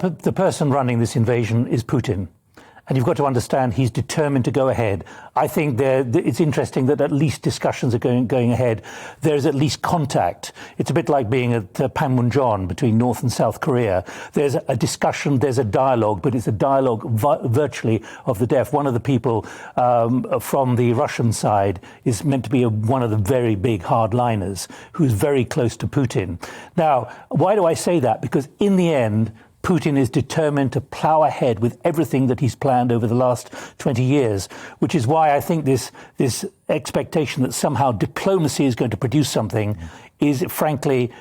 But the person running this invasion is Putin. And you've got to understand he's determined to go ahead. I think it's interesting that at least discussions are going ahead. There's at least contact. It's a bit like being at Panmunjom between North and South Korea. There's a discussion, there's a dialogue, but it's a dialogue virtually of the deaf. One of the people from the Russian side is meant to be one of the very big hardliners who's very close to Putin. Now, why do I say that? Because in the end, Putin is determined to plough ahead with everything that he's planned over the last 20 years, which is why I think this expectation that somehow diplomacy is going to produce something is, frankly,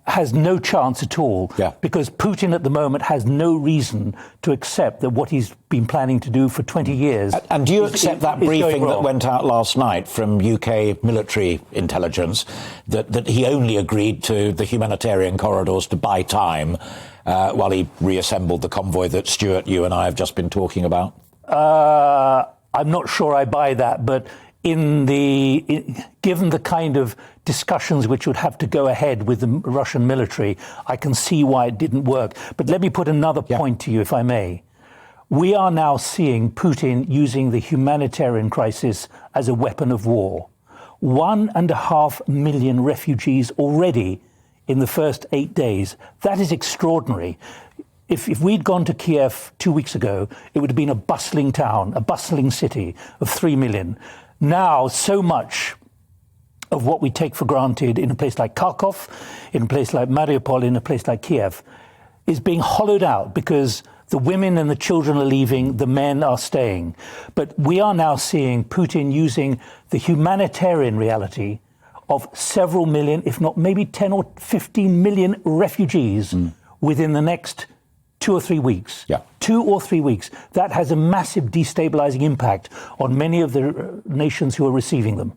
has no chance at all. Yeah. Because Putin at the moment has no reason to accept that what he's been planning to do for 20 years. And do you accept that briefing that went out last night from UK military intelligence that he only agreed to the humanitarian corridors to buy time while he reassembled the convoy that Stuart, you and I have just been talking about? I'm not sure I buy that, but given the kind of discussions which would have to go ahead with the Russian military, I can see why it didn't work. But let me put another point to you, if I may. We are now seeing Putin using the humanitarian crisis as a weapon of war. 1.5 million refugees already in the first 8 days. That is extraordinary. If we'd gone to Kiev 2 weeks ago, it would have been a bustling town, a bustling city of 3 million. Now, so much of what we take for granted in a place like Kharkov, in a place like Mariupol, in a place like Kiev, is being hollowed out because the women and the children are leaving, the men are staying. But we are now seeing Putin using the humanitarian reality of several million, if not maybe 10 or 15 million refugees within the next 2 or 3 weeks. Yeah. 2 or 3 weeks. That has a massive destabilizing impact on many of the nations who are receiving them.